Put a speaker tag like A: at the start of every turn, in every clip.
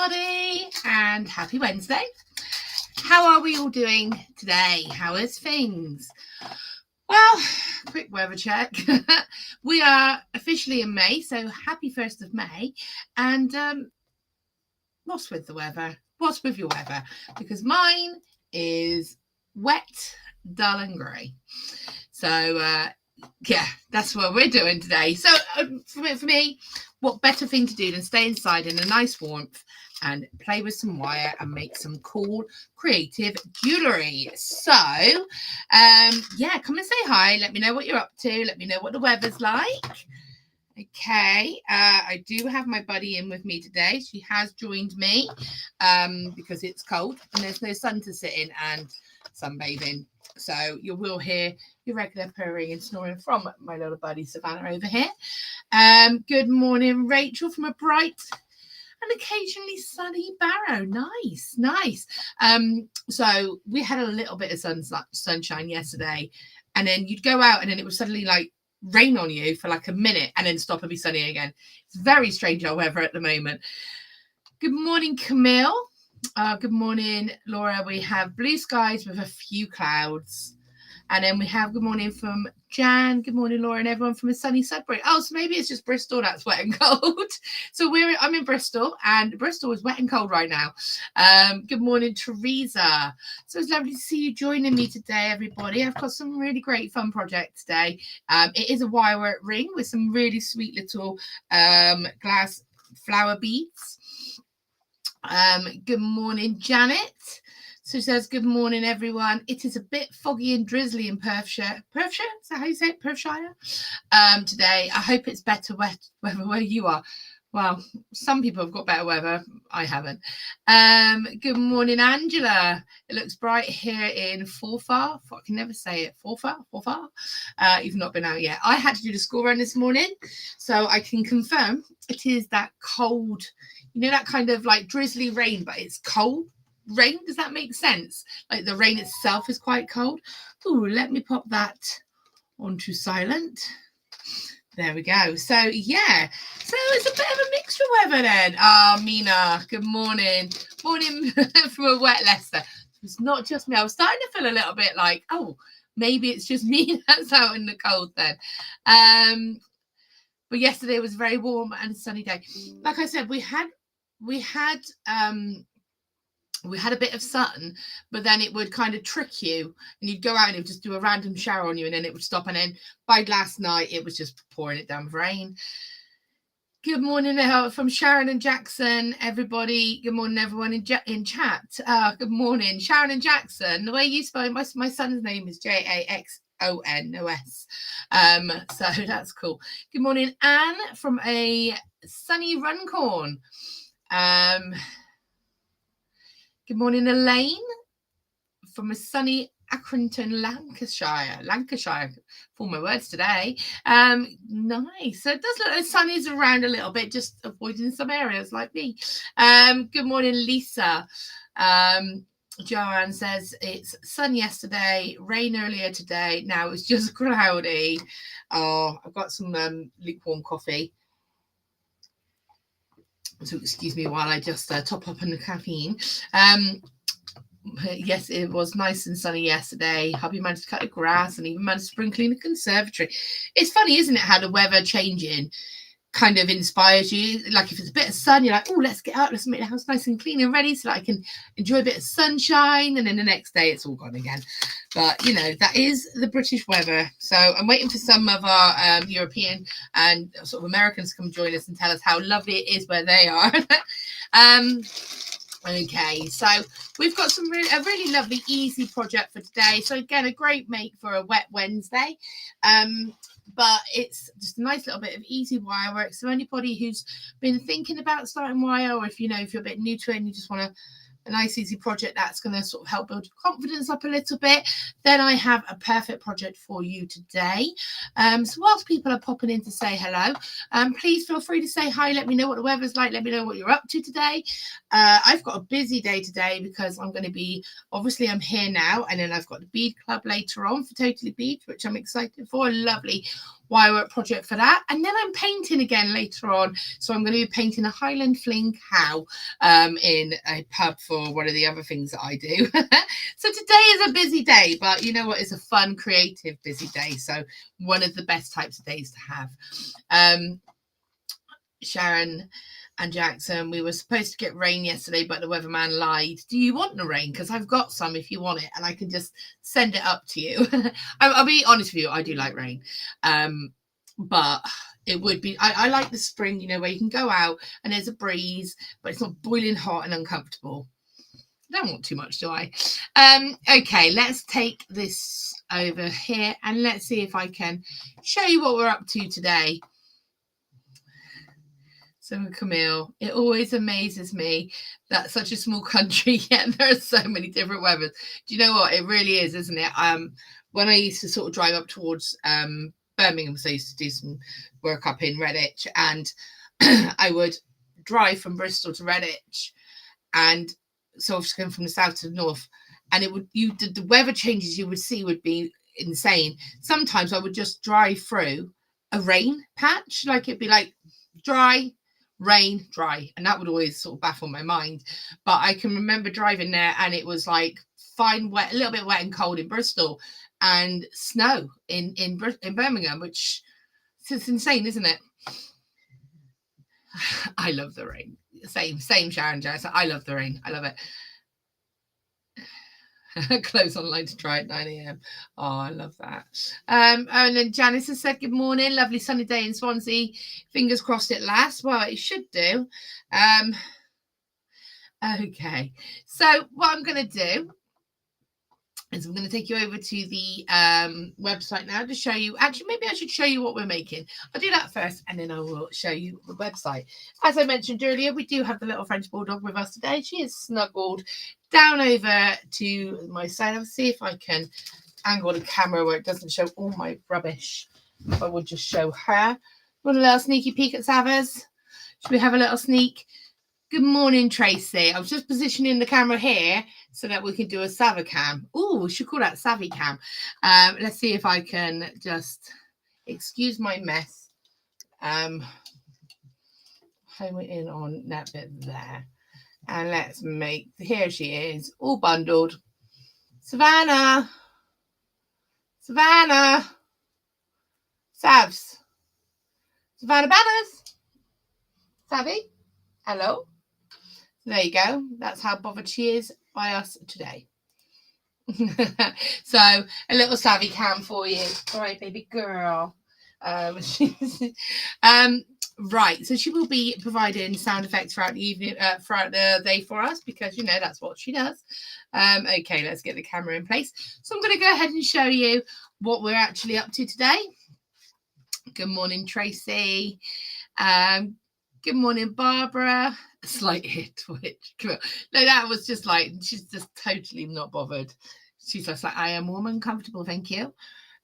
A: everybody, and happy Wednesday. How are we all doing today? How is things? Well, quick weather check. We are officially in May, so happy 1st of May. And what's with the weather? What's with your weather? Because mine is wet, dull and grey. So yeah, that's what we're doing today. So for me, what better thing to do than stay inside in a nice warmth and play with some wire and make some cool creative jewellery. So yeah, come and say hi. Let me know what you're up to. Let me know what the weather's like. Okay, I do have my buddy in with me today. She has joined me because it's cold and there's no sun to sit in and sunbathing. So you will hear your regular purring and snoring from my little buddy Savannah over here. Good morning, Rachel, from a bright and occasionally sunny Barrow. Nice. So we had a little bit of sunshine yesterday, and then you'd go out and then it would suddenly like rain on you for like a minute and then stop and be sunny again. It's very strange our weather at the moment. Good morning, Camille. Good morning, Laura. We have blue skies with a few clouds. And then we have good morning from Jan. Good morning, Laura, and everyone from a sunny Sudbury. Oh, so maybe it's just Bristol that's wet and cold. So I'm in Bristol, and Bristol is wet and cold right now. Good morning, Teresa. So it's lovely to see you joining me today, everybody. I've got some really great fun projects today. It is a wirework ring with some really sweet little glass flower beads. Good morning, Janet. So says, good morning, everyone. It is a bit foggy and drizzly in Perthshire. Perthshire? Is that how you say it? Perthshire? Today. I hope it's better weather where you are. Well, some people have got better weather. I haven't. Good morning, Angela. It looks bright here in Forfar. I can never say it. Forfar? You've not been out yet. I had to do the school run this morning, so I can confirm it is that cold, that kind of like drizzly rain, but it's cold rain. Does that make sense? Like the rain itself is quite cold. Ooh, let me pop that onto silent. There we go. So yeah, so it's a bit of a mixture weather then. Mina, good morning. Morning from a wet Leicester. It's not just me. I was starting to feel a little bit like, oh, maybe it's just me that's out in the cold then. But yesterday was a very warm and sunny day. Like I said, we had a bit of sun, but then it would kind of trick you and you'd go out and it would just do a random shower on you and then it would stop. And then by last night, it was just pouring it down with rain. Good morning from Sharon and Jackson, everybody. Good morning, everyone in chat. Good morning, Sharon and Jackson. The way you spell it, my son's name is Jaxonos. So that's cool. Good morning, Anne from a sunny Runcorn. Good morning, Elaine from a sunny Accrington, Lancashire. For my words today. Nice. So it does look like the sun is around a little bit, just avoiding some areas like me. Good morning, Lisa. Joanne says it's sun yesterday, rain earlier today. Now it's just cloudy. Oh, I've got some lukewarm coffee. So excuse me while I just top up on the caffeine. Yes, it was nice and sunny yesterday. Hubby managed to cut the grass and even managed to spring clean the conservatory. It's funny, isn't it, how the weather changing kind of inspires you. Like if it's a bit of sun, you're like, oh, let's get out, let's make the house nice and clean and ready so that I can enjoy a bit of sunshine. And then the next day it's all gone again. But that is the British weather. So I'm waiting for some of our European and sort of Americans to come join us and tell us how lovely it is where they are. Okay, so we've got a really lovely easy project for today. So again, a great make for a wet Wednesday. But it's just a nice little bit of easy wire work. So anybody who's been thinking about starting wire, or if you're a bit new to it and you just want to a nice easy project that's going to sort of help build your confidence up a little bit, then I have a perfect project for you today. So whilst people are popping in to say hello, please feel free to say hi. Let me know what the weather's like. Let me know what you're up to today. I've got a busy day today because I'm going to be, obviously I'm here now, and then I've got the Bead Club later on for Totally Bead, which I'm excited for. A lovely wirework project for that. And then I'm painting again later on. So I'm going to be painting a Highland Fling cow in a pub for one of the other things that I do. So today is a busy day, but you know what? It's a fun, creative, busy day. So one of the best types of days to have. Sharon and Jackson, we were supposed to get rain yesterday, but the weatherman lied. Do you want the rain? Because I've got some if you want it, and I can just send it up to you. I'll be honest with you, I do like rain. But it would be, I like the spring, you know, where you can go out and there's a breeze, but it's not boiling hot and uncomfortable. I don't want too much, do I? Okay, let's take this over here and let's see if I can show you what we're up to today. So Camille, it always amazes me that such a small country, yet there are so many different weathers. Do you know what? It really is, isn't it? When I used to sort of drive up towards Birmingham, so I used to do some work up in Redditch, and I would drive from Bristol to Redditch, and so I was going from the south to the north, and it would the weather changes you would see would be insane. Sometimes I would just drive through a rain patch, like it'd be like dry, rain, dry, and that would always sort of baffle my mind. But I can remember driving there and it was like fine wet, a little bit wet and cold in Bristol, and snow in Birmingham, which is insane, isn't it? I love the rain. Same Sharon Jess. I love the rain. I love it. Close online to try at 9 a.m. Oh, I love that. And then Janice has said, good morning. Lovely sunny day in Swansea. Fingers crossed it lasts. Well, it should do. Okay. So what I'm going to do is I'm going to take you over to the website now to show you. Actually, maybe I should show you what we're making. I'll do that first, and then I will show you the website. As I mentioned earlier, we do have the little French Bulldog with us today. She is snuggled down over to my side. I'll see if I can angle the camera where it doesn't show all my rubbish. If I would just show her. Want a little sneaky peek at Savas? Should we have a little sneak? Good morning, Tracy. I was just positioning the camera here so that we can do a Savvy cam. Oh, we should call that Savvy cam. Let's see if I can just excuse my mess. Home it in on that bit there. And let's make, here she is, all bundled. Savannah. Savannah. Savs. Savannah Banners. Savvy. Hello. There you go. That's how bothered she is by us today. So a little Savvy cam for you. All right, baby girl. Right, so she will be providing sound effects throughout the evening, throughout the day for us, because you know that's what she does. Okay, let's get the camera in place. So I'm going to go ahead and show you what we're actually up to today. Good morning, Tracy. Good morning, Barbara. A slight hit twitch. No, that was just like, she's just totally not bothered. She's just like, I am warm and comfortable, thank you.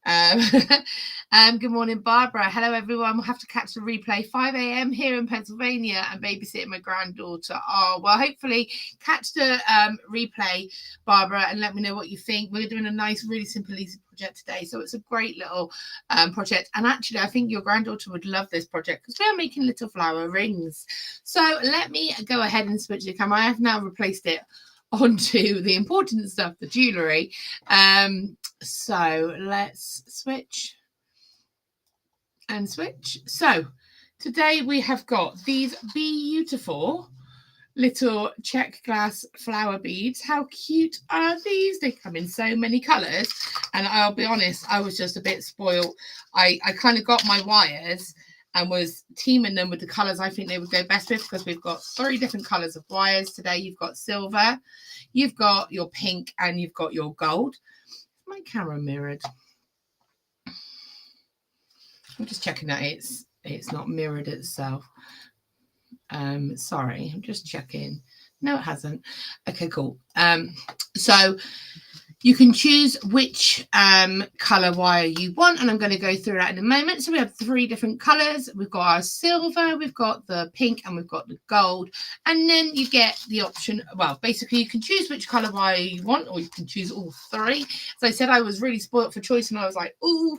A: Good morning, Barbara. Hello, everyone. We'll have to catch the replay 5 a.m. here in Pennsylvania and babysitting my granddaughter. Oh, well, hopefully catch the replay, Barbara, and let me know what you think. We're doing a nice, really simple, easy project today. So it's a great little project. And actually, I think your granddaughter would love this project because we are making little flower rings. So let me go ahead and switch the camera. I have now replaced it onto the important stuff, the jewellery. So let's switch and switch. So today we have got these beautiful little check glass flower beads. How cute are these? They come in so many colours, and I'll be honest, I was just a bit spoiled. I kind of got my wires and was teaming them with the colours I think they would go best with, because we've got 3 different colours of wires today. You've got silver, you've got your pink, and you've got your gold. My camera mirrored. I'm just checking that it's not mirrored itself. Sorry, I'm just checking No, it hasn't. Okay, cool. So you can choose which colour wire you want, and I'm going to go through that in a moment. So we have 3 different colours. We've got our silver, we've got the pink, and we've got the gold. And then you get the option, well, basically you can choose which colour wire you want, or you can choose all 3. As I said, I was really spoilt for choice, and I was like, oh,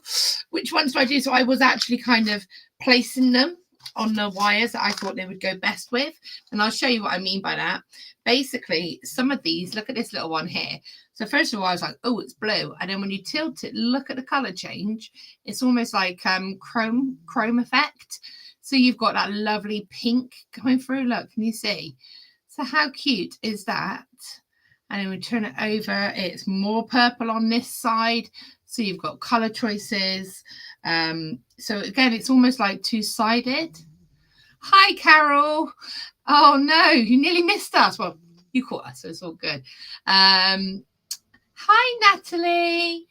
A: which ones do I do? So I was actually kind of placing them on the wires that I thought they would go best with. And I'll show you what I mean by that. Basically, some of these, look at this little one here. So first of all, I was like, oh, it's blue. And then when you tilt it, look at the colour change. It's almost like chrome effect. So you've got that lovely pink coming through. Look, can you see? So how cute is that? And then we turn it over. It's more purple on this side. So you've got colour choices. So again, it's almost like 2-sided. Hi, Carol. Oh, no, you nearly missed us. Well, you caught us, so it's all good. Hi, Natalie.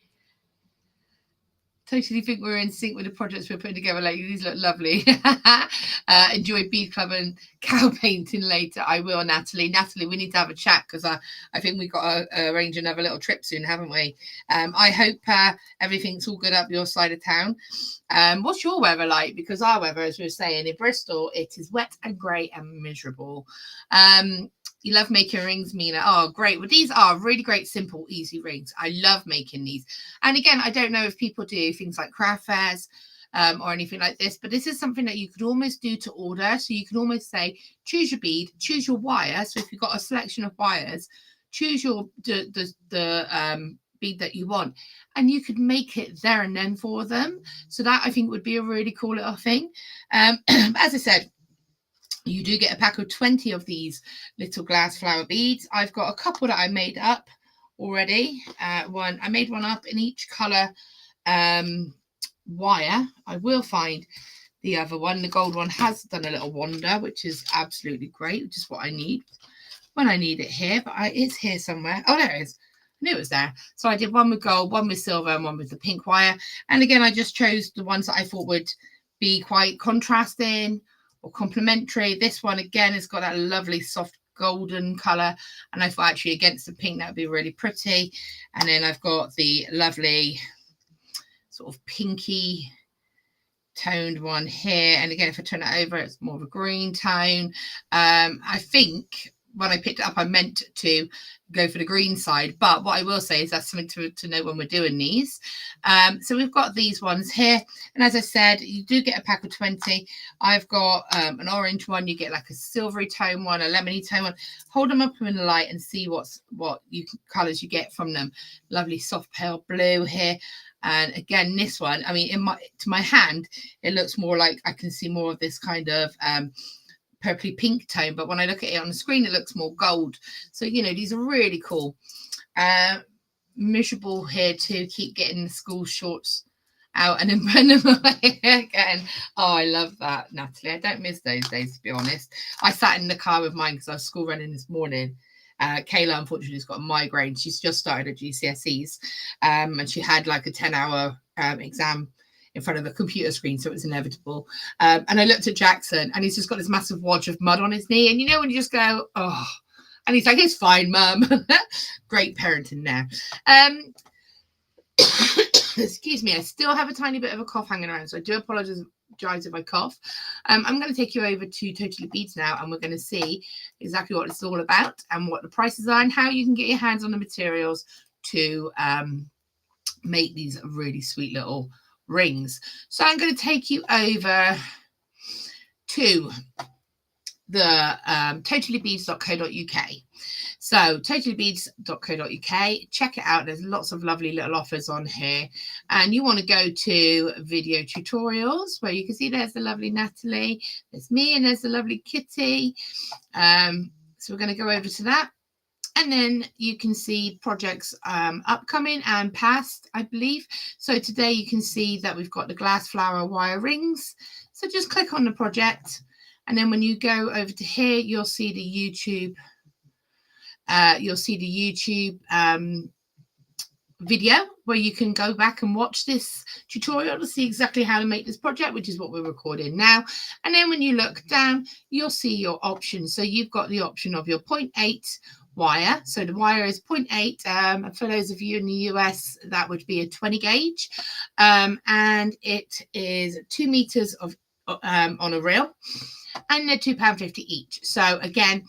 A: Totally think we're in sync with the projects we're putting together. Like, these look lovely. Enjoy BeadClub and cow painting later. I will, Natalie. Natalie, we need to have a chat because I think we've got to arrange another little trip soon, haven't we? I hope everything's all good up your side of town. What's your weather like? Because our weather, as we were saying, in Bristol, it is wet and grey and miserable. You love making rings, Mina. Oh, great. Well, these are really great, simple, easy rings. I love making these. And again, I don't know if people do things like craft fairs or anything like this, but this is something that you could almost do to order. So you can almost say, choose your bead, choose your wire. So if you've got a selection of wires, choose your bead that you want, and you could make it there and then for them. So that I think would be a really cool little thing. As I said, you do get a pack of 20 of these little glass flower beads. I've got a couple that I made up already. I made one up in each colour wire. I will find the other one. The gold one has done a little wander, which is absolutely great, which is what I need when I need it here. But it's here somewhere. Oh, there it is. I knew it was there. So I did one with gold, one with silver, and one with the pink wire. And again, I just chose the ones that I thought would be quite contrasting or complementary. This one again has got that lovely soft golden color, and I thought actually against the pink that would be really pretty. And then I've got the lovely sort of pinky toned one here, and again if I turn it over, it's more of a green tone. I think when I picked it up I meant to go for the green side, but what I will say is that's something to know when we're doing these. So we've got these ones here, and as I said, you do get a pack of 20. I've got an orange one, you get like a silvery tone one, a lemony tone one. Hold them up in the light and see what colors you get from them. Lovely soft pale blue here. And again, this one, I mean, to my hand, it looks more like I can see more of this kind of purpley pink tone, but when I look at it on the screen, it looks more gold. So, you know, these are really cool. Miserable here to keep getting the school shorts out and then burn them away again. Oh, I love that, Natalie. I don't miss those days, to be honest. I sat in the car with mine because I was school running this morning. Kayla, unfortunately, has got a migraine. She's just started her GCSEs, and she had like a 10-hour exam in front of a computer screen, so it was inevitable. And I looked at Jackson, and he's just got this massive wodge of mud on his knee. And you know when you just go, oh, and he's like, it's fine, Mum. Great parenting there. Excuse me, I still have a tiny bit of a cough hanging around, so I do apologise if I cough. I'm going to take you over to Totally Beads now, and we're going to see exactly what it's all about and what the prices are and how you can get your hands on the materials to make these really sweet little rings. So I'm going to take you over to the totallybeads.co.uk. So totallybeads.co.uk, check it out. There's lots of lovely little offers on here, and you want to go to video tutorials where you can see there's the lovely Natalie, there's me, and there's the lovely Kitty. So we're going to go over to that, and then you can see projects upcoming and past, I believe. So today you can see that we've got the glass flower wire rings. So just click on the project, and then when you go over to here, you'll see the YouTube. video where you can go back and watch this tutorial to see exactly how to make this project, which is what we're recording now. And then when you look down, you'll see your options. So you've got the option of your 0.8 wire. So the wire is 0.8. For those of you in the US, that would be a 20 gauge. And it is 2 meters of on a reel, and they're £2.50 each. So again,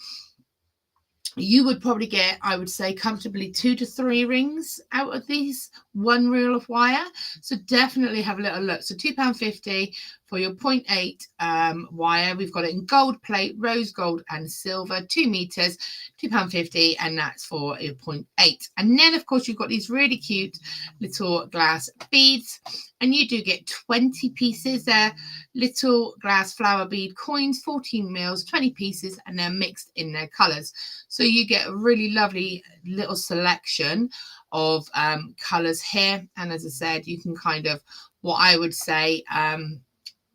A: you would probably get, I would say, comfortably 2 to 3 rings out of these one reel of wire. So definitely have a little look. So £2.50 for your 0.8 wire. We've got it in gold plate, rose gold and silver, 2 meters, £2.50, and that's for your 0.8. And then, of course, you've got these really cute little glass beads, and you do get 20 pieces there. Little glass flower bead coins, 14 mils, 20 pieces, and they're mixed in their colors. So you get a really lovely little selection of colors here. And as I said, you can kind of, what I would say,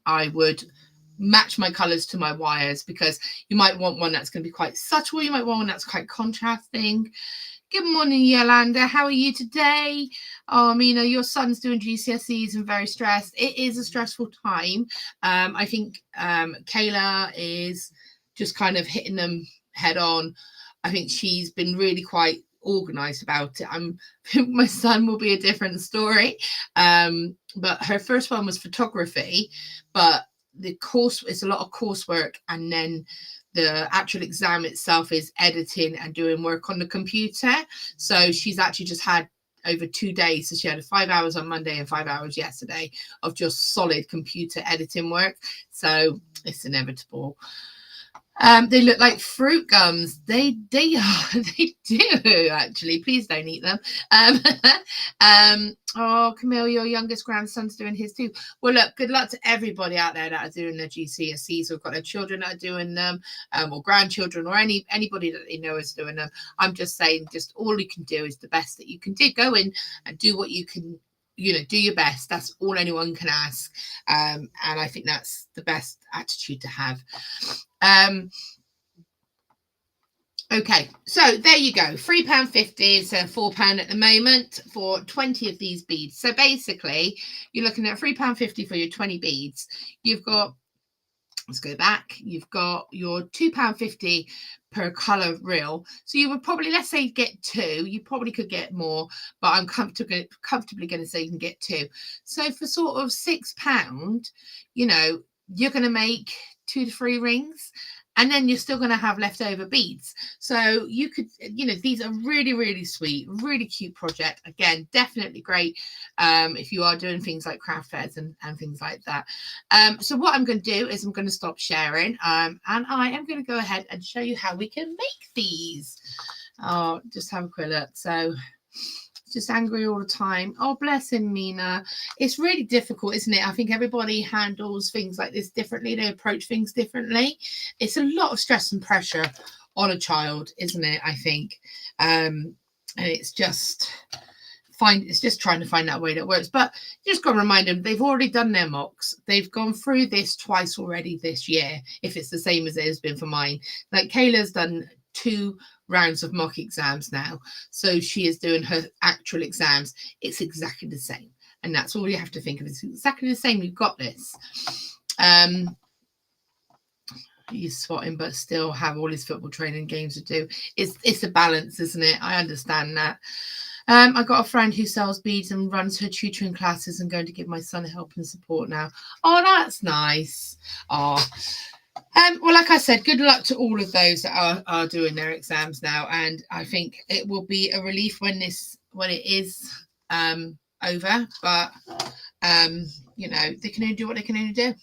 A: I would match my colors to my wires, because you might want one that's going to be quite subtle. You might want one that's quite contrasting. Good morning, Yolanda. How are you today? Oh, Mina, your son's doing GCSEs and very stressed. It is a stressful time. I think Kayla is just kind of hitting them head on. I think she's been really quite organized about it. My son will be a different story. But her first one was photography, but the course is a lot of coursework, and then the actual exam itself is editing and doing work on the computer. So she's actually just had over 2 days. So she had 5 hours on Monday and 5 hours yesterday of just solid computer editing work. So it's inevitable. They look like fruit gums. They are. They do, actually. Please don't eat them. Oh, Camille, your youngest grandson's doing his too. Well, look, good luck to everybody out there that are doing their GCSEs, or got their children that are doing them, or grandchildren, or anybody that they know is doing them. I'm just saying, just all you can do is the best that you can do. Go in and do what you can. Do your best. That's all anyone can ask. And I think that's the best attitude to have. Okay, so there you go. £3.50, so £4 at the moment for 20 of these beads. So basically, you're looking at £3.50 for your 20 beads. You've got, let's go back, you've got your £2.50 per colour reel. So you would probably, let's say, get 2. You probably could get more, but I'm comfortably going to say you can get 2. So for sort of £6, you're going to make 2 to 3 rings, and then you're still going to have leftover beads. So you could, these are really, really sweet, really cute project. Again, definitely great if you are doing things like craft fairs and things like that. So what I'm going to do is I'm going to stop sharing, and I am going to go ahead and show you how we can make these. Oh, just have a quick look. So just angry all the time. Oh, bless him, Mina. It's really difficult, isn't it? I think everybody handles things like this differently. They approach things differently. It's a lot of stress and pressure on a child, isn't it? I think. And it's just trying to find that way that works. But you just got to remind them they've already done their mocks. They've gone through this twice already this year, if it's the same as it has been for mine. Like Kayla's done 2 rounds of mock exams now, so she is doing her actual exams. It's exactly the same, and that's all you have to think of. It's exactly the same. You've got this. He's swatting, but still have all his football training games to do. It's a balance, isn't it? I understand that. I got a friend who sells beads and runs her tutoring classes, and going to give my son help and support now. Oh, that's nice. Oh. Well, like I said, good luck to all of those that are doing their exams now, and I think it will be a relief when it is over. But they can only do what they can only do.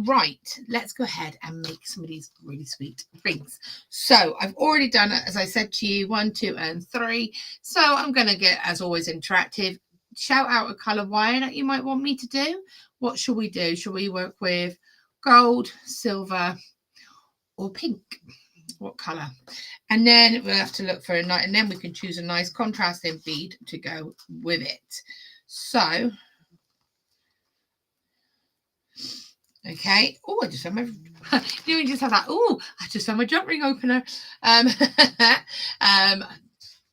A: Right, let's go ahead and make some of these really sweet rings. So I've already done it, as I said to you, 1, 2, and 3. So I'm going to get, as always, interactive. Shout out a colour wire that you might want me to do. What shall we do? Shall we work with gold, silver, or pink? What colour? And then we'll have to look for and then we can choose a nice contrasting bead to go with it. So, okay. Oh, I just found my. You just have that. Oh, I just found my jump ring opener.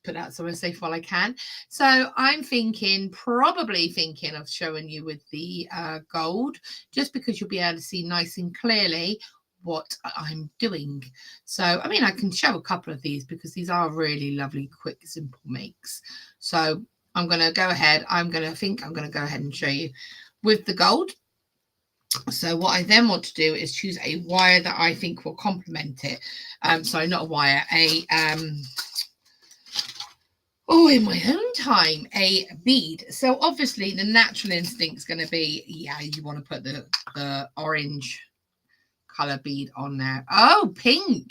A: put that somewhere safe while I can. So I'm probably thinking of showing you with the gold, just because you'll be able to see nice and clearly what I'm doing. So, I mean, I can show a couple of these because these are really lovely, quick, simple makes. So I'm going to go ahead. I'm going to go ahead and show you with the gold. So what I then want to do is choose a wire that I think will complement it. Sorry, not a wire, in my own time, a bead. So obviously the natural instinct is going to be, yeah, you want to put the orange colour bead on there. Oh, pink.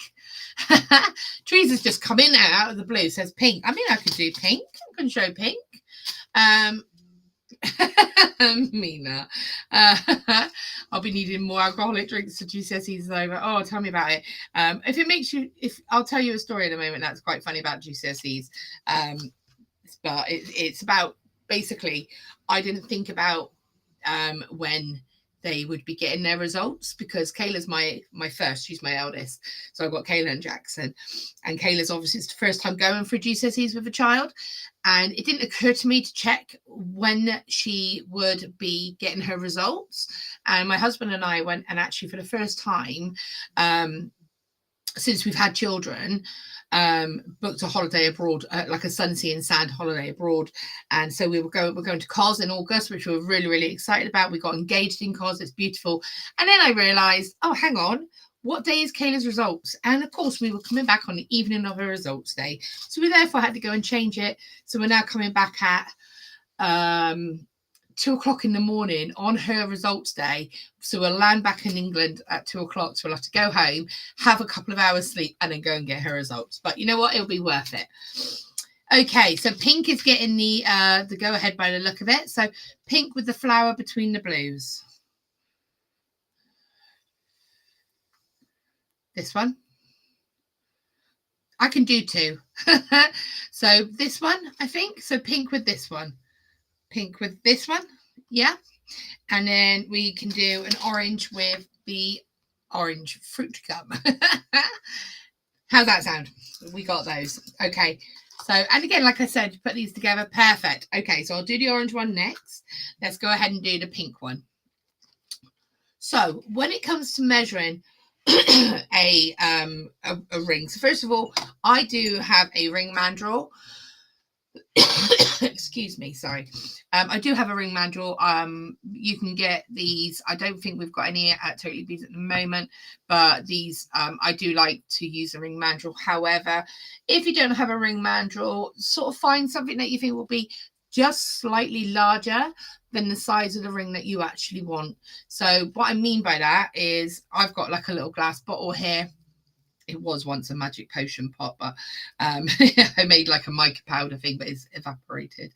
A: Teresa's just come in there out of the blue, says pink. I mean, I could do pink. I can show pink. Mina, I'll be needing more alcoholic drinks to GCSEs over. Oh, tell me about it. If I'll tell you a story in a moment that's quite funny about GCSEs. But it's about, basically, I didn't think about when they would be getting their results, because Kayla's my first, she's my eldest. So I've got Kayla and Jackson, and Kayla's obviously it's the first time going for GCSEs with a child, and it didn't occur to me to check when she would be getting her results. And my husband and I went, and actually for the first time since we've had children, booked a holiday abroad, like a Sunsea and Sand holiday abroad. And so we're going to Cos in August, which we were really, really excited about. We got engaged in Cos. It's beautiful. And then I realized, oh, hang on, what day is Kayla's results? And of course, we were coming back on the evening of her results day. So we therefore had to go and change it. So we're now coming back at 2 o'clock in the morning on her results day. So we'll land back in England at 2 o'clock. So we'll have to go home, have a couple of hours sleep, and then go and get her results. But you know what? It'll be worth it. Okay, so pink is getting the go ahead by the look of it. So pink with the flower between the blues. This one. I can do two. So this one, I think. So pink with this one. Pink with this one. Yeah. And then we can do an orange with the orange fruit gum. How's that sound? We got those. Okay. So, and again, like I said, put these together. Perfect. Okay. So I'll do the orange one next. Let's go ahead and do the pink one. So when it comes to measuring a ring, so first of all, I do have a ring mandrel. Excuse me, sorry. I do have a ring mandrel. You can get these. I don't think we've got any at Totally Beads at the moment, but these I do like to use a ring mandrel. However, if you don't have a ring mandrel, sort of find something that you think will be just slightly larger than the size of the ring that you actually want. So what I mean by that is I've got like a little glass bottle here. It was once a magic potion pot, but I made like a mica powder thing, but it's evaporated.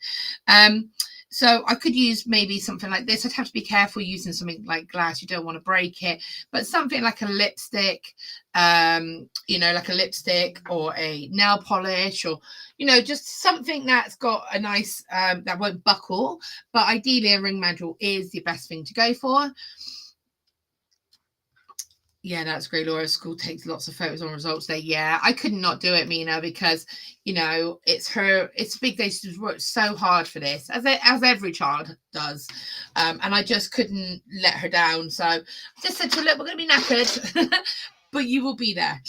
A: So I could use maybe something like this. I'd have to be careful using something like glass. You don't want to break it, but something like a lipstick, like a lipstick or a nail polish, or, just something that's got a nice, that won't buckle. But ideally a ring mandrel is the best thing to go for. Yeah, that's great. Laura, school takes lots of photos on results day. Yeah, I could not do it, Mina, because, it's a big day. She's worked so hard for this, as every child does. And I just couldn't let her down. So I just said to her, look, we're going to be knackered, but you will be there.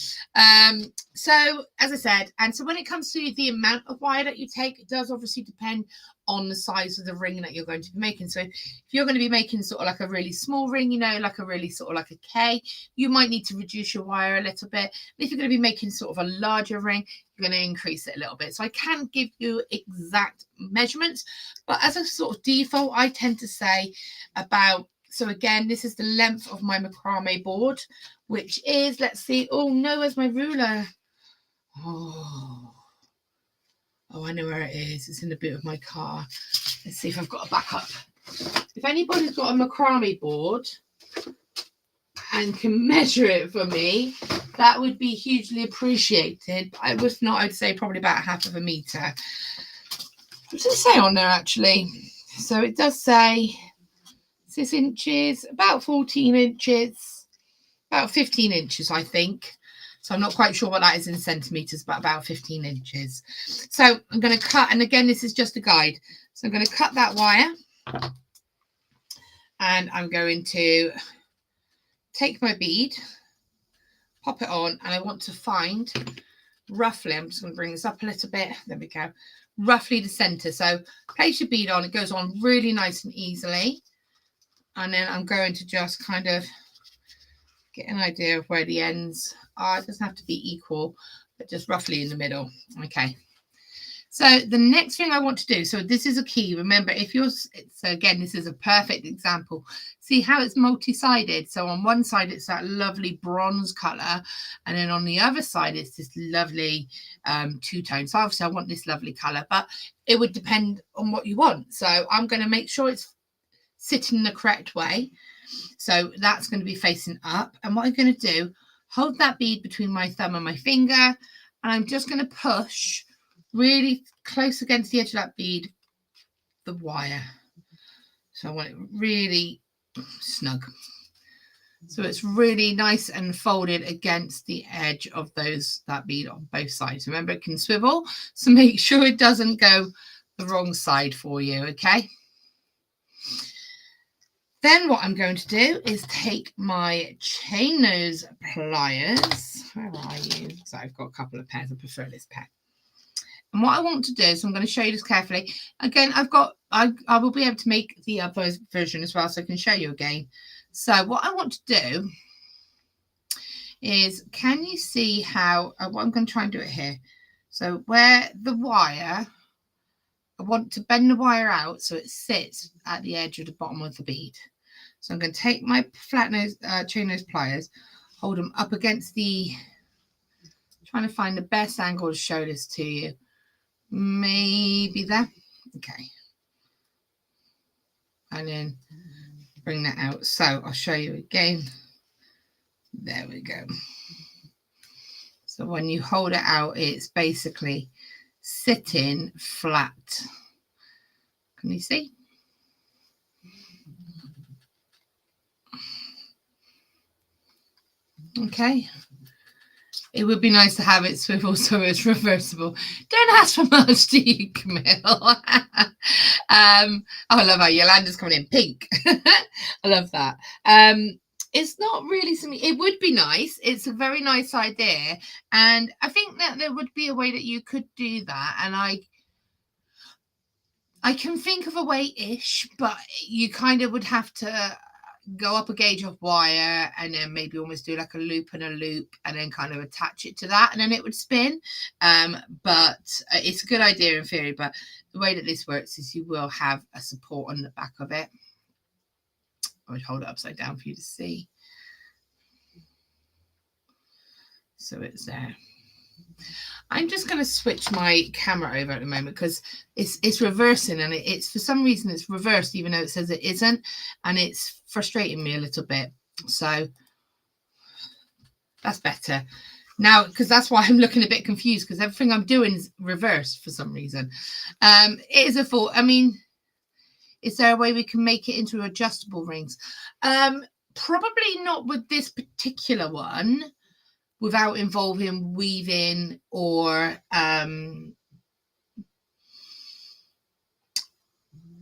A: So as I said, and so when it comes to the amount of wire that you take, it does obviously depend on the size of the ring that you're going to be making. So if you're going to be making sort of like a really small ring, like a really sort of like a K, you might need to reduce your wire a little bit. But if you're going to be making sort of a larger ring, you're going to increase it a little bit. So I can't give you exact measurements, but as a sort of default, I tend to say about, so again, this is the length of my macrame board, which is, let's see, oh no, where's my ruler? Oh, I know where it is. It's in the boot of my car. Let's see if I've got a backup. If anybody's got a macrame board and can measure it for me, that would be hugely appreciated. But if not, I'd say probably about 1/2 meter. What does it say on there, actually? So it does say 6 inches, about 14 inches, about 15 inches, I think. So I'm not quite sure what that is in centimeters, but about 15 inches. So I'm going to cut, and again, this is just a guide. So I'm going to cut that wire, and I'm going to take my bead, pop it on, and I want to find roughly, I'm just going to bring this up a little bit. There we go. Roughly the center. So place your bead on. It goes on really nice and easily. And then I'm going to just kind of get an idea of where the ends are. It doesn't have to be equal, but just roughly in the middle. Okay. So the next thing I want to do, so this is a key. Remember, if you're, so again, this is a perfect example. See how it's multi-sided. So on one side, it's that lovely bronze color. And then on the other side, it's this lovely two-tone. So obviously I want this lovely color, but it would depend on what you want. So I'm going to make sure it's sitting the correct way. So that's going to be facing up. And what I'm going to do, hold that bead between my thumb and my finger. And I'm just going to push really close against the edge of that bead, the wire. So I want it really snug. So it's really nice and folded against the edge of that bead on both sides. Remember, it can swivel, so make sure it doesn't go the wrong side for you, okay? Then what I'm going to do is take my chain nose pliers. Where are you? So I've got a couple of pairs. I prefer this pair. And what I want to do, so I'm going to show you this carefully. Again, I will be able to make the other version as well, so I can show you again. So what I want to do is, can you see how, what I'm going to try and do it here. So where the wire, I want to bend the wire out so it sits at the edge of the bottom of the bead. So I'm going to take my flat nose, chain nose pliers, hold them up against trying to find the best angle to show this to you. Maybe there. Okay. And then bring that out. So I'll show you again. There we go. So when you hold it out, it's basically sitting flat. Can you see? Okay. It would be nice to have it swivel so it's reversible. Don't ask for much, do you, Camille? I love how Yolanda's coming in pink. I love that. It's not really something, it would be nice. It's a very nice idea. And I think that there would be a way that you could do that. And I can think of a way-ish, but you kind of would have to go up a gauge of wire and then maybe almost do like a loop and a loop and then kind of attach it to that and then it would spin. But it's a good idea in theory, but the way that this works is you will have a support on the back of it. I would hold it upside down for you to see. So it's there. I'm just going to switch my camera over at the moment because it's reversing and it's for some reason it's reversed even though it says it isn't, and it's frustrating me a little bit. So that's better now, because that's why I'm looking a bit confused, because everything I'm doing is reversed for some reason. It is a fault. I mean, is there a way we can make it into adjustable rings? Probably not with this particular one, without involving weaving or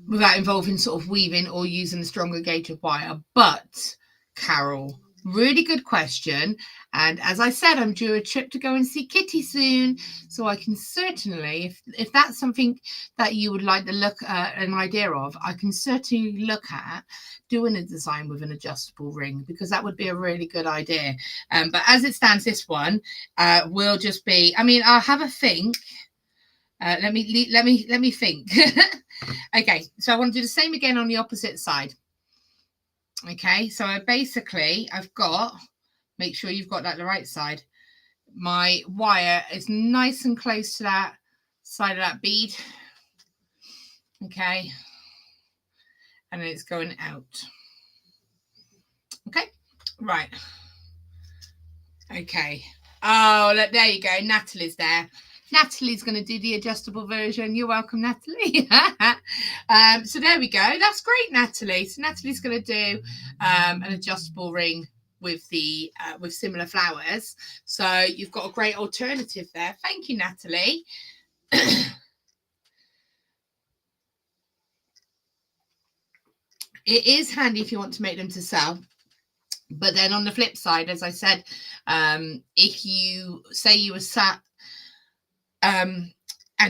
A: without involving sort of weaving or using a stronger gauge of wire. But Carol, really good question. And as I said, I'm due a trip to go and see Kitty soon. So I can certainly, if that's something that you would like to look at an idea of, I can certainly look at doing a design with an adjustable ring, because that would be a really good idea. But as it stands, this one will just be, I mean, I'll have a think. Let me think. Okay, so I want to do the same again on the opposite side. Okay, so I've got, make sure you've got that the right side. My wire is nice and close to that side of that bead. Okay, and then it's going out. Okay, right. Okay. Oh, look, there you go. Natalie's there. Natalie's going to do the adjustable version. You're welcome, Natalie. So there we go. That's great, Natalie. So Natalie's going to do an adjustable ring with the with similar flowers. So you've got a great alternative there. Thank you, Natalie. It is handy if you want to make them to sell. But then on the flip side, as I said, if you say you were sat and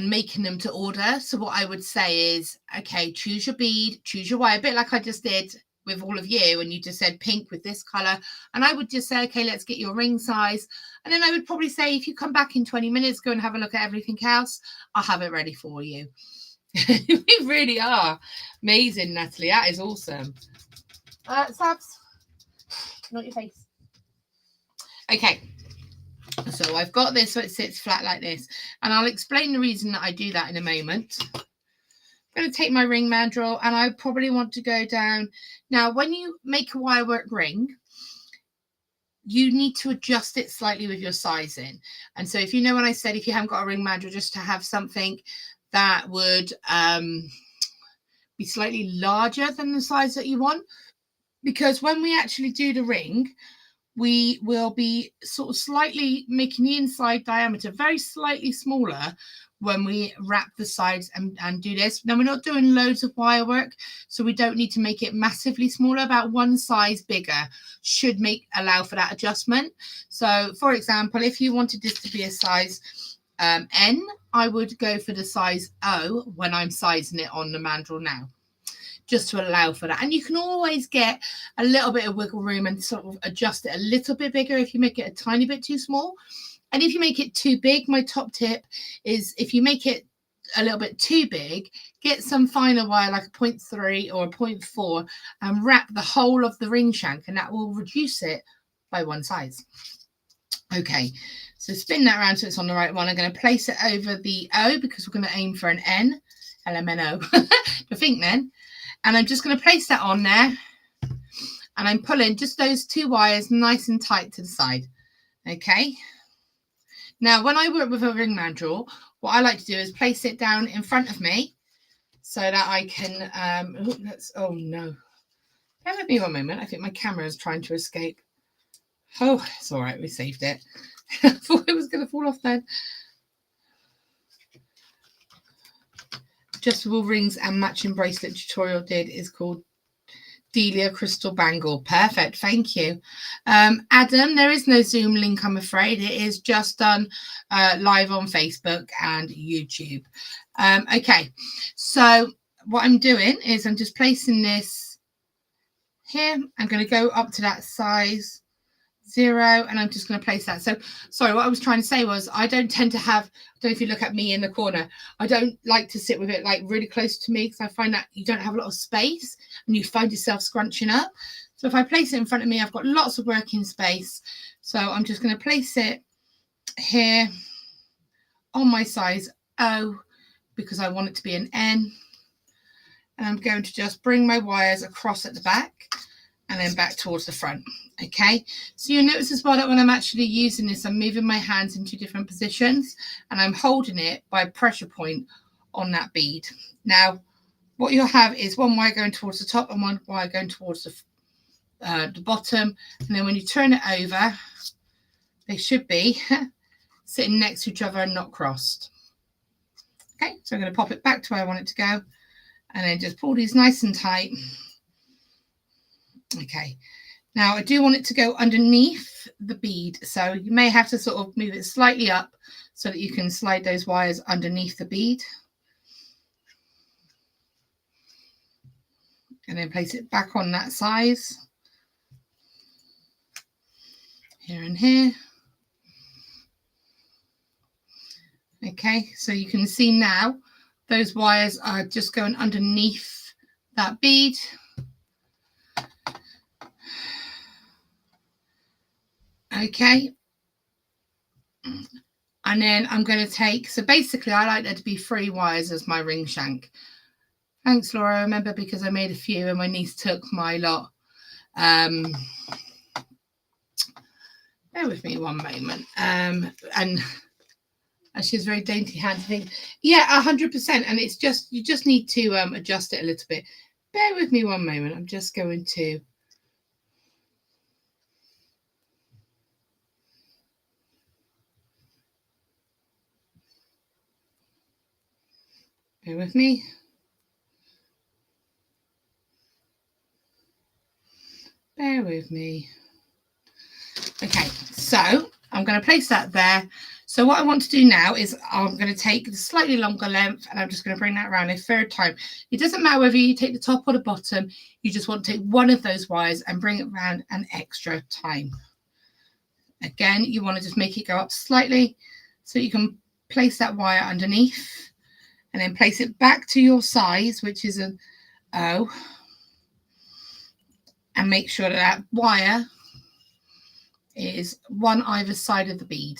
A: making them to order, so what I would say is, okay, choose your bead, choose your wire, a bit like I just did with all of you, and you just said pink with this color, and I would just say, okay, let's get your ring size, and then I would probably say, if you come back in 20 minutes, go and have a look at everything else, I'll have it ready for you. We really are amazing, Natalie. That is awesome. Sabs, not your face. Okay, so I've got this so it sits flat like this, and I'll explain the reason that I do that in a moment. I'm going to take my ring mandrel, and I probably want to go down. Now, when you make a wire work ring, you need to adjust it slightly with your sizing. And so if you know when I said if you haven't got a ring mandrel, just to have something that would be slightly larger than the size that you want, because when we actually do the ring, we will be sort of slightly making the inside diameter very slightly smaller when we wrap the sides and do this. Now, we're not doing loads of wire work, so we don't need to make it massively smaller. About one size bigger should allow for that adjustment. So, for example, if you wanted this to be a size N, I would go for the size O when I'm sizing it on the mandrel now, just to allow for that. And you can always get a little bit of wiggle room and sort of adjust it a little bit bigger if you make it a tiny bit too small. And if you make it too big, my top tip is, if you make it a little bit too big, get some finer wire like a 0.3 or a 0.4 and wrap the whole of the ring shank, and that will reduce it by one size. Okay, so spin that around so it's on the right one. I'm going to place it over the O because we're going to aim for an N, LMNO, I think then. And I'm just going to place that on there, and I'm pulling just those two wires nice and tight to the side. Okay. Now, when I work with a ring mandrel, what I like to do is place it down in front of me so that I can, oh no. Bear with me one moment. I think my camera is trying to escape. Oh, it's all right. We saved it. I thought it was going to fall off then. Adjustable rings and matching bracelet tutorial is called Delia Crystal Bangle. Perfect. Thank you. Adam, there is no Zoom link, I'm afraid. It is just done live on Facebook and YouTube. Okay. So what I'm doing is I'm just placing this here. I'm going to go up to that size 0, and I'm just going to place that. So sorry, what I was trying to say was, I don't tend to have, I don't know if you look at me in the corner, I don't like to sit with it like really close to me, because I find that you don't have a lot of space and you find yourself scrunching up. So if I place it in front of me, I've got lots of working space. So I'm just going to place it here on my size O because I want it to be an N, and I'm going to just bring my wires across at the back and then back towards the front. Okay, so you'll notice as well that when I'm actually using this, I'm moving my hands into different positions and I'm holding it by a pressure point on that bead. Now, what you'll have is one wire going towards the top and one wire going towards the bottom. And then when you turn it over, they should be sitting next to each other and not crossed. Okay, so I'm going to pop it back to where I want it to go and then just pull these nice and tight. Okay, now I do want it to go underneath the bead, so you may have to sort of move it slightly up so that you can slide those wires underneath the bead. And then place it back on that size. Here and here. Okay, so you can see now those wires are just going underneath that bead. Okay, and then I'm going to take, so basically I like there to be 3 wires as my ring shank. Thanks, Laura. I remember because I made a few and my niece took my lot. Bear with me one moment. And she's very dainty handy thing. Yeah, 100%. And it's just, you just need to adjust it a little bit. Bear with me one moment. I'm just going to Bear with me. Bear with me. Okay, so I'm going to place that there. So what I want to do now is I'm going to take the slightly longer length and I'm just going to bring that around a third time. It doesn't matter whether you take the top or the bottom. You just want to take one of those wires and bring it around an extra time. Again, you want to just make it go up slightly so you can place that wire underneath and then place it back to your size, which is an O, and make sure that that wire is one either side of the bead.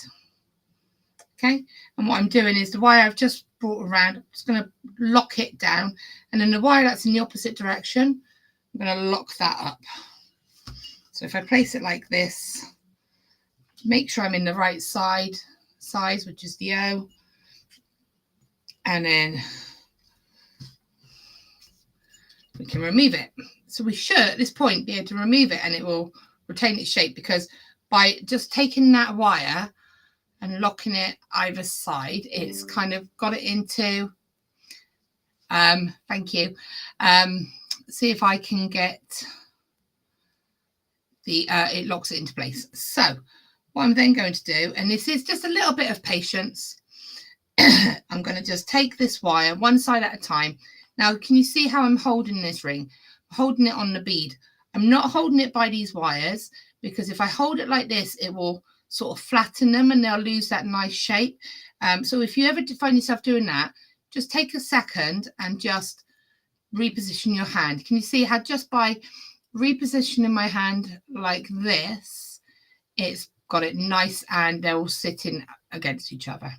A: Okay, and what I'm doing is the wire I've just brought around, I'm just going to lock it down, and then the wire that's in the opposite direction, I'm going to lock that up. So if I place it like this, make sure I'm in the right size, which is the O, and then we can remove it. So we should at this point be able to remove it and it will retain its shape, because by just taking that wire and locking it either side, it's kind of got it into, thank you, see if I can get the, it locks it into place. So what I'm then going to do, and this is just a little bit of patience, I'm going to just take this wire one side at a time. Now, can you see how I'm holding this ring? I'm holding it on the bead. I'm not holding it by these wires, because if I hold it like this, it will sort of flatten them and they'll lose that nice shape. So if you ever find yourself doing that, just take a second and just reposition your hand. Can you see how just by repositioning my hand like this, it's got it nice and they're all sitting against each other.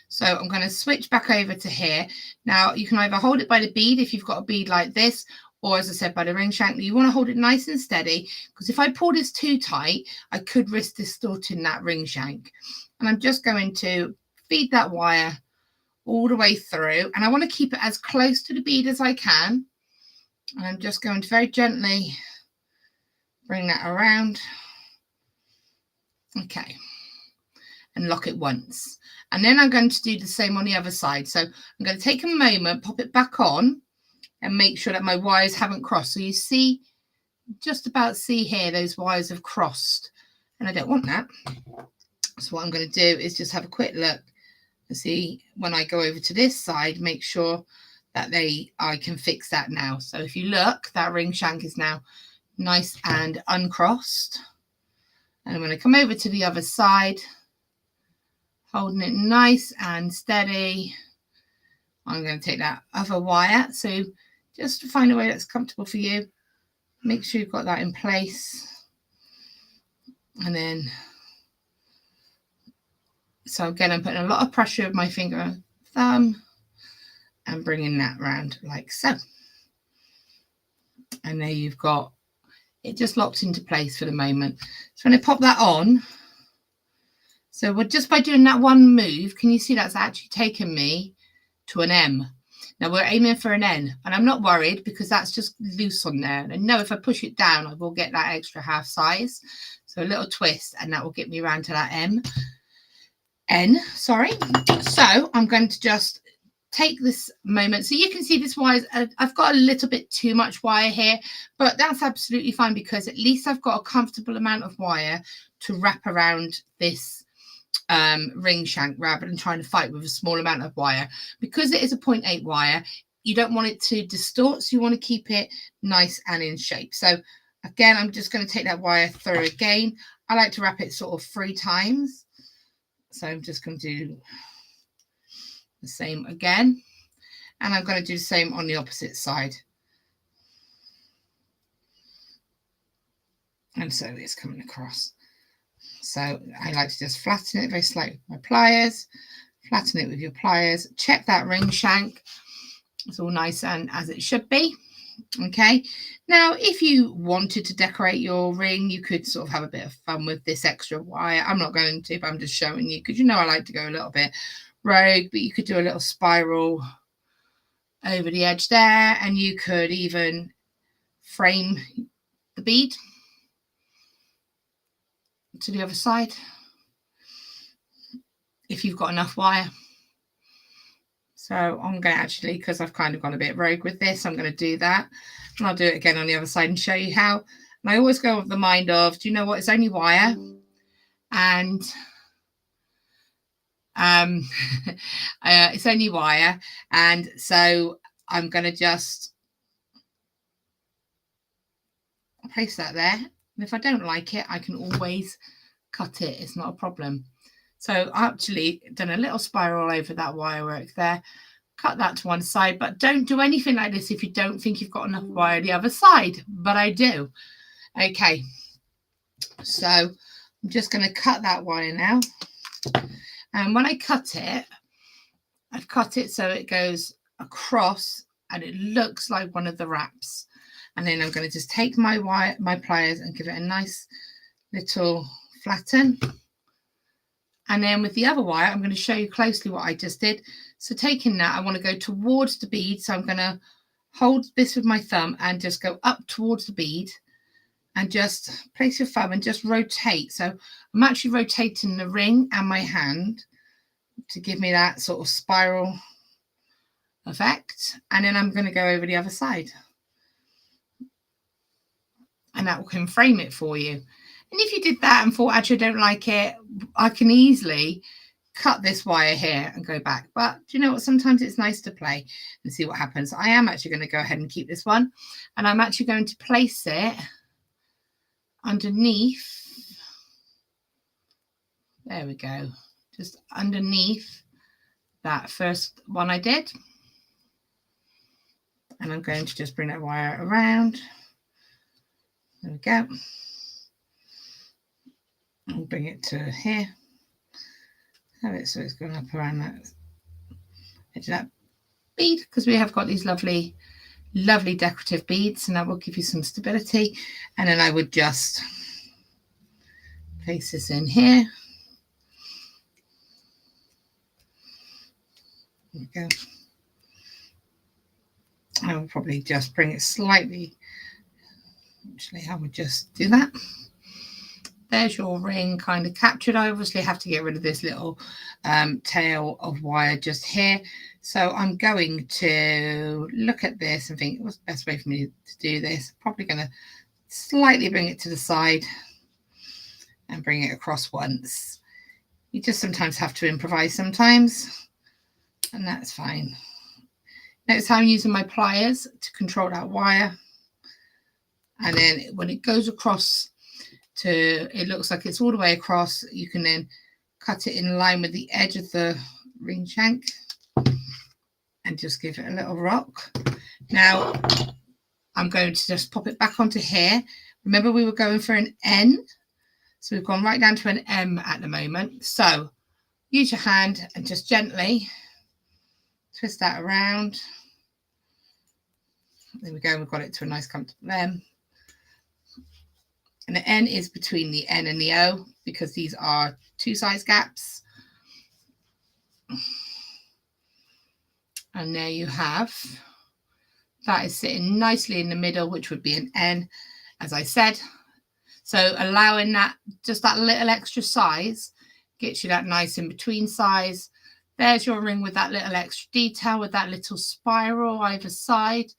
A: So I'm going to switch back over to here. Now you can either hold it by the bead if you've got a bead like this, or as I said, by the ring shank. You want to hold it nice and steady, because if I pull this too tight, I could risk distorting that ring shank. And I'm just going to feed that wire all the way through, and I want to keep it as close to the bead as I can. And I'm just going to very gently bring that around. Okay. And lock it once. And then I'm going to do the same on the other side. So I'm going to take a moment, pop it back on, and make sure that my wires haven't crossed. So you see, just about see here, those wires have crossed, and I don't want that. So what I'm going to do is just have a quick look and see when I go over to this side, make sure that I can fix that now. So if you look, that ring shank is now nice and uncrossed. And I'm going to come over to the other side, holding it nice and steady. I'm going to take that other wire. So just to find a way that's comfortable for you, make sure you've got that in place. And then, so again, I'm putting a lot of pressure with my finger and thumb and bringing that round like so. And there you've got it just locked into place for the moment. So when I pop that on, so we're just by doing that one move, can you see that's actually taken me to an M? Now we're aiming for an N, and I'm not worried because that's just loose on there. And I know if I push it down, I will get that extra half size. So a little twist, and that will get me around to that N, sorry. So I'm going to just take this moment. So you can see this wire, I've got a little bit too much wire here, but that's absolutely fine, because at least I've got a comfortable amount of wire to wrap around this ring shank, rather than trying to fight with a small amount of wire. Because it is a 0.8 wire, you don't want it to distort, so you want to keep it nice and in shape. So again, I'm just going to take that wire through again. I like to wrap it sort of 3 times, so I'm just going to do the same again, and I'm going to do the same on the opposite side. And so it's coming across. So I like to just flatten it very slightly with my pliers, flatten it with your pliers, check that ring shank, it's all nice and as it should be. Okay, now if you wanted to decorate your ring, you could sort of have a bit of fun with this extra wire. I'm not going to, but I'm just showing you, because you know I like to go a little bit rogue, but you could do a little spiral over the edge there, and you could even frame the bead to the other side if you've got enough wire. So I'm going to actually, because I've kind of gone a bit rogue with this, I'm going to do that. And I'll do it again on the other side and show you how. And I always go with the mind of, do you know what? It's only wire. And it's only wire. And so I'm going to just place that there. And if I don't like it, I can always cut it. It's not a problem. So I actually done a little spiral over that wire work there. Cut that to one side, but don't do anything like this if you don't think you've got enough wire the other side, but I do. Okay, so I'm just going to cut that wire now. And when I cut it, I've cut it so it goes across and it looks like one of the wraps. And then I'm going to just take my wire, my pliers, and give it a nice little flatten. And then with the other wire, I'm going to show you closely what I just did. So taking that, I want to go towards the bead. So I'm going to hold this with my thumb and just go up towards the bead and just place your thumb and just rotate. So I'm actually rotating the ring and my hand to give me that sort of spiral effect. And then I'm going to go over the other side. And that can frame it for you. And if you did that and thought, actually, I don't like it, I can easily cut this wire here and go back. But do you know what? Sometimes it's nice to play and see what happens. I am actually going to go ahead and keep this one. And I'm actually going to place it underneath. There we go. Just underneath that first one I did. And I'm going to just bring that wire around. There we go. And bring it to here. Have it so it's going up around that edge of that bead, because we have got these lovely decorative beads, and that will give you some stability. And then I would just place this in here. There we go. I will probably just bring it slightly. Actually, I would just do that. There's your ring kind of captured. I obviously have to get rid of this little tail of wire just here. So I'm going to look at this and think, what's the best way for me to do this? Probably going to slightly bring it to the side and bring it across once. You just sometimes have to improvise sometimes, and that's fine. Notice how I'm using my pliers to control that wire. And then when it goes across to, it looks like it's all the way across, you can then cut it in line with the edge of the ring shank and just give it a little rock. Now I'm going to just pop it back onto here. Remember, we were going for an N, so we've gone right down to an M at the moment. So use your hand and just gently twist that around. There we go, we've got it to a nice comfortable M. And the N is between the N and the O, because these are two size gaps. And there you have, that is sitting nicely in the middle, which would be an N, as I said. So allowing that, just that little extra size, gets you that nice in between size. There's your ring with that little extra detail, with that little spiral either side.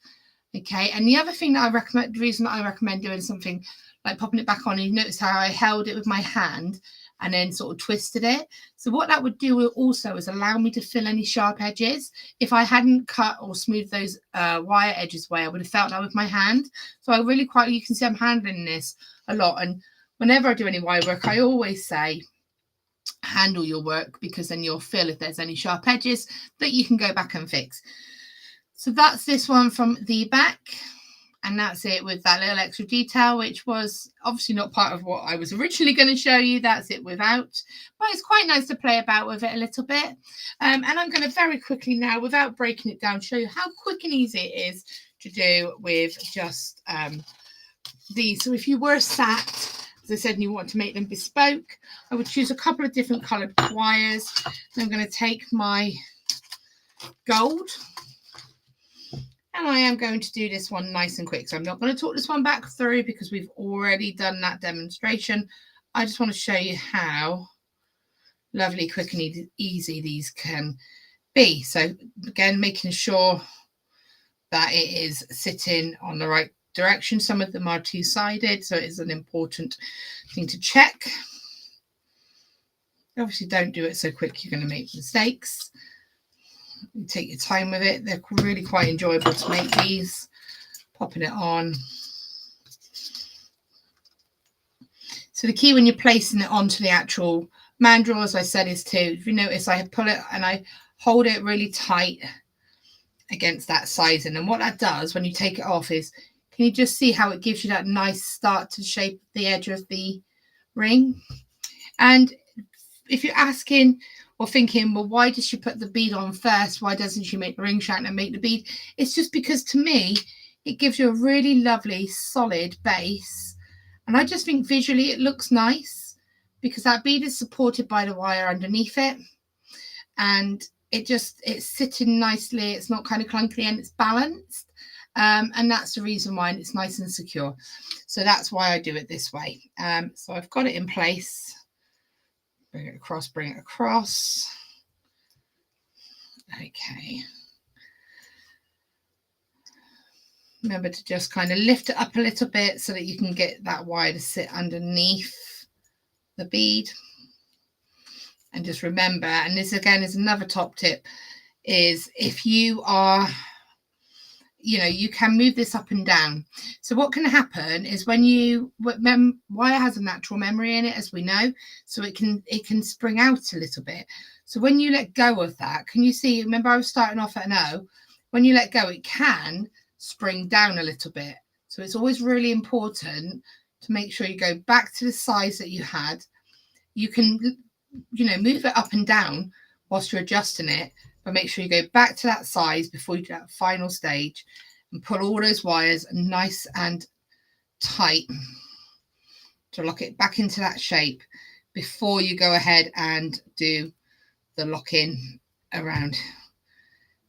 A: Okay, and the other thing that I recommend, the reason that I recommend doing something like popping it back on, you notice how I held it with my hand and then sort of twisted it. So what that would do also is allow me to fill any sharp edges. If I hadn't cut or smoothed those wire edges away, I would have felt that with my hand. So I really quite, you can see I'm handling this a lot. And whenever I do any wire work, I always say, handle your work, because then you'll feel if there's any sharp edges that you can go back and fix. So that's this one from the back. And that's it with that little extra detail, which was obviously not part of what I was originally going to show you. That's it without. But it's quite nice to play about with it a little bit. And I'm going to very quickly now, without breaking it down, show you how quick and easy it is to do with just these. So if you were sat, as I said, and you want to make them bespoke, I would choose a couple of different coloured wires. And I'm going to take my gold. And I am going to do this one nice and quick. So I'm not going to talk this one back through because we've already done that demonstration. I just want to show you how lovely, quick and easy these can B. So again, making sure that it is sitting on the right direction. Some of them are two-sided, so it is an important thing to check. Obviously, don't do it so quick, you're going to make mistakes. You take your time with it. They're really quite enjoyable to make these. Popping it on. So the key when you're placing it onto the actual mandrel, as I said, is to, if you notice, I pull it and I hold it really tight against that sizing. And what that does when you take it off is, can you just see how it gives you that nice start to shape the edge of the ring? And if you're asking or thinking, well, why does she put the bead on first? Why doesn't she make the ring shank and make the bead? It's just because, to me, it gives you a really lovely, solid base. And I just think visually it looks nice because that bead is supported by the wire underneath it. And it's sitting nicely. It's not kind of clunky and it's balanced. And that's the reason why it's nice and secure. So that's why I do it this way. So I've got it in place. Bring it across, bring it across. Okay. Remember to just kind of lift it up a little bit so that you can get that wire to sit underneath the bead. And just remember, and this again is another top tip, is if you are, you can move this up and down. So what can happen is when wire has a natural memory in it, as we know, so it can spring out a little bit. So when you let go of that, can you see, remember I was starting off at an O, when you let go, it can spring down a little bit. So it's always really important to make sure you go back to the size that you had. You can, move it up and down whilst you're adjusting it, but make sure you go back to that size before you do that final stage and pull all those wires nice and tight to lock it back into that shape before you go ahead and do the lock-in around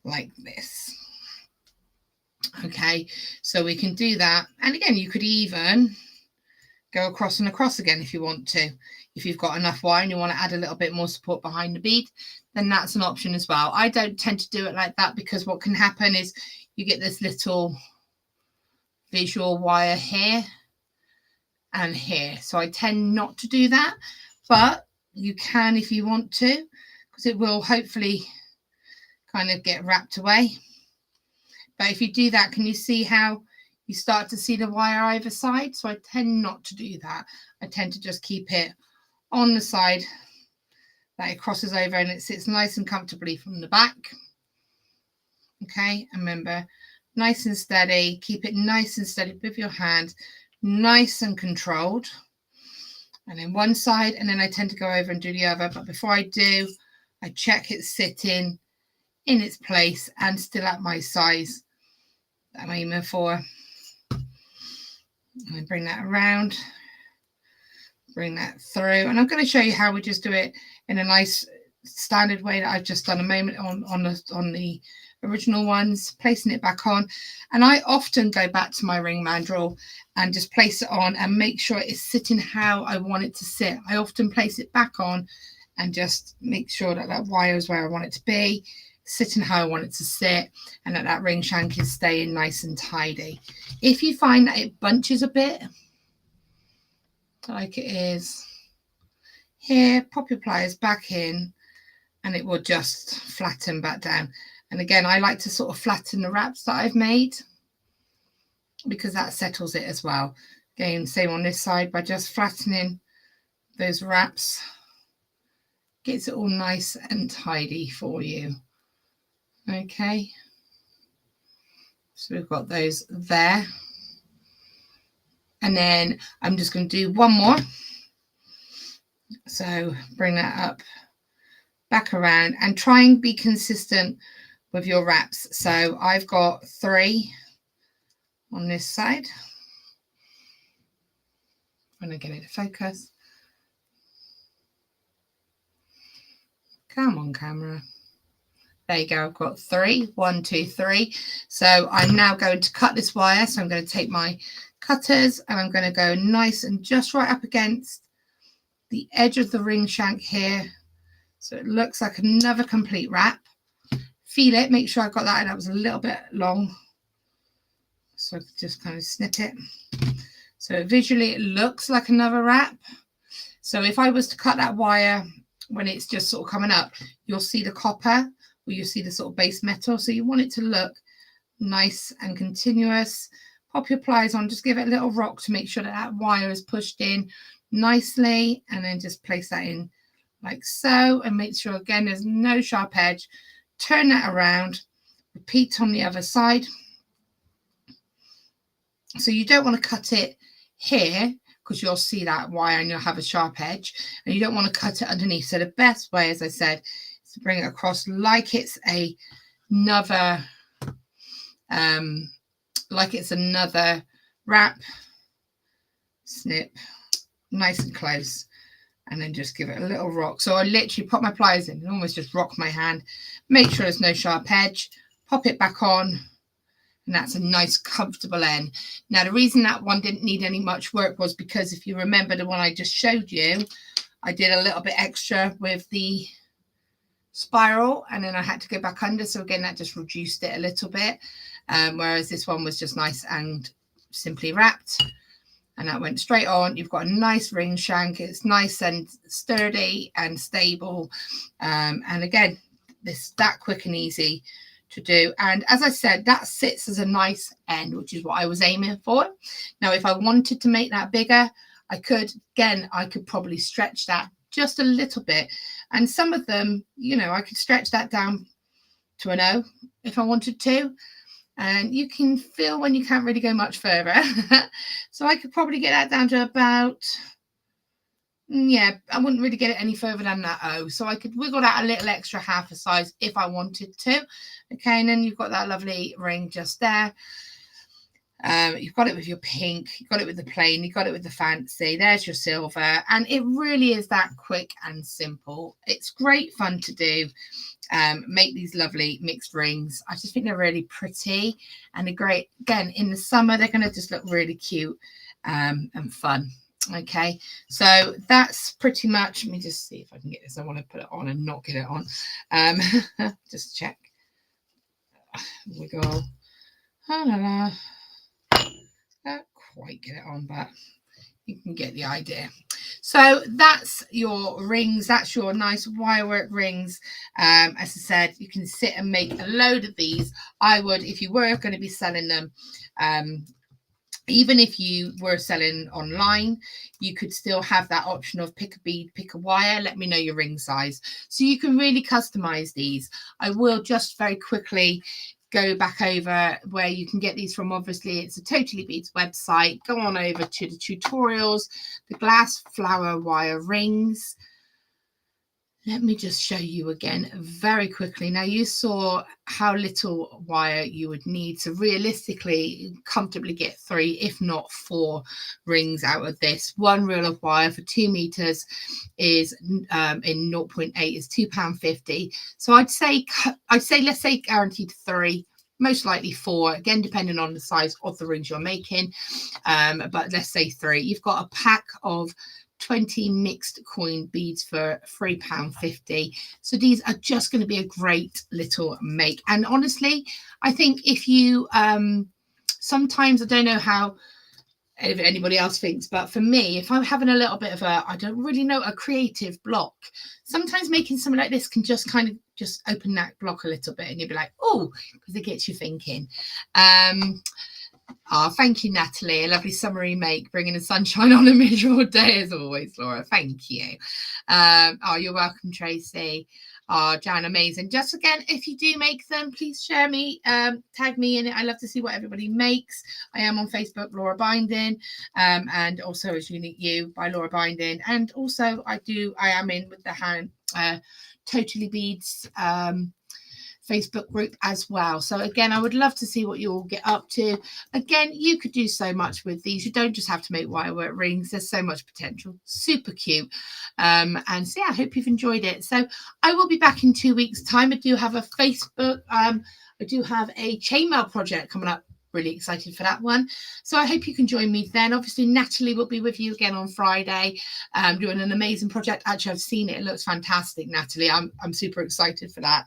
A: like this. Okay, so we can do that. And again, you could even go across and across again if you want to. If you've got enough wire and you want to add a little bit more support behind the bead, then that's an option as well. I don't tend to do it like that because what can happen is you get this little visual wire here and here. So I tend not to do that, but you can if you want to, because it will hopefully kind of get wrapped away. But if you do that, can you see how you start to see the wire either side? So I tend not to do that. I tend to just keep it on the side that it crosses over and it sits nice and comfortably from the back. Okay, and remember, nice and steady. Keep it nice and steady with your hand, nice and controlled. And then one side, and then I tend to go over and do the other. But before I do, I check it's sitting in its place and still at my size that I'm aiming for. And I bring that around, bring that through, and I'm going to show you how we just do it in a nice standard way that I've just done a moment on the original ones, placing it back on. And I often go back to my ring mandrel and just place it on and make sure it's sitting how I want it to sit. I often place it back on and just make sure that that wire is where I want it to be, sitting how I want it to sit, and that ring shank is staying nice and tidy. If you find that it bunches a bit, like it is here, pop your pliers back in and it will just flatten back down. And again, I like to sort of flatten the wraps that I've made because that settles it as well. Again, same on this side, by just flattening those wraps, gets it all nice and tidy for you. Okay, so we've got those there. And then I'm just going to do one more. So bring that up, back around, and try and be consistent with your wraps. So I've got 3 on this side. When I get it to focus. Come on, camera. There you go. I've got 3. 1, 2, 3. So I'm now going to cut this wire. So I'm going to take my cutters and I'm going to go nice and just right up against the edge of the ring shank here. So it looks like another complete wrap. feel it, make sure I got that, and that was a little bit long, so I could just kind of snip it. So visually it looks like another wrap. So if I was to cut that wire when it's just sort of coming up, you'll see the copper, or you'll see the sort of base metal. So you want it to look nice and continuous. Pop your pliers on, just give it a little rock to make sure that that wire is pushed in nicely, and then just place that in like so, and make sure again there's no sharp edge. Turn that around, repeat on the other side. So you don't want to cut it here because you'll see that wire and you'll have a sharp edge, and you don't want to cut it underneath. So the best way, as I said, is to bring it across like it's another wrap. Snip nice and close, and then just give it a little rock. So I literally pop my pliers in and almost just rock my hand, make sure there's no sharp edge, pop it back on, and that's a nice comfortable end. Now the reason that one didn't need any much work was because if you remember the one I just showed you, I did a little bit extra with the spiral, and then I had to go back under, so again that just reduced it a little bit, whereas this one was just nice and simply wrapped, and that went straight on. You've got a nice ring shank, it's nice and sturdy and stable, and again that quick and easy to do. And as I said, that sits as a nice end, which is what I was aiming for. Now if I wanted to make that bigger, I could probably stretch that just a little bit, and some of them, you know, I could stretch that down to an O if I wanted to, and you can feel when you can't really go much further. So I could probably get that down to about, yeah, I wouldn't really get it any further than that O, so I could wiggle that a little extra half a size if I wanted to. Okay, and then you've got that lovely ring just there. You've got it with your pink, you've got it with the plain, you've got it with the fancy, there's your silver, and it really is that quick and simple. It's great fun to do. Make these lovely mixed rings. I just think they're really pretty, and they're great again in the summer. They're going to just look really cute and fun. Okay, so that's pretty much, let me just see if I can get this. I want to put it on and not get it on. Just check. Wiggle. Can't quite get it on, but you can get the idea. So that's your rings, that's your nice wirework rings. As I said, you can sit and make a load of these. I would, if you were going to be selling them, even if you were selling online, you could still have that option of pick a bead, pick a wire, let me know your ring size. So you can really customize these. I will just very quickly go back over where you can get these from. Obviously, it's a Totally Beads website. Go on over to the tutorials, the glass flower wire rings. Let me just show you again very quickly. Now you saw how little wire you would need. So realistically, comfortably get 3, if not 4 rings out of this. One reel of wire for 2 meters is in 0.8 is £2.50. So I'd say let's say guaranteed 3. Most likely 4, again depending on the size of the rings you're making, but let's say 3. You've got a pack of 20 mixed coin beads for £3.50. So these are just going to be a great little make. And honestly, I think if you sometimes, I don't know how if anybody else thinks, but for me, if I'm having a little bit of I don't really know, a creative block, sometimes making something like this can just kind of just open that block a little bit, and you'll be like, oh, because it gets you thinking. Oh, thank you, Natalie. A lovely summery make, bringing the sunshine on a miserable day as always, Laura. Thank you. Oh, you're welcome, Tracy. Oh, Jan, amazing. Just again, if you do make them, please share me, tag me in it. I love to see what everybody makes. I am on Facebook, Laura Binding, and also as Unique You by Laura Binding. And also I am in with the Totally Beads Facebook group as well. So again, I would love to see what you all get up to. Again, you could do so much with these. You don't just have to make wirework rings. There's so much potential. Super cute. And so yeah, I hope you've enjoyed it. So I will be back in 2 weeks' time. I do have a Facebook, I do have a chainmail project coming up. Really excited for that one. So I hope you can join me then. Obviously, Natalie will be with you again on Friday, doing an amazing project. Actually, I've seen it. It looks fantastic, Natalie. I'm super excited for that.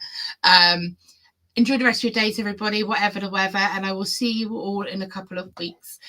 A: Enjoy the rest of your days, everybody, whatever the weather, and I will see you all in a couple of weeks.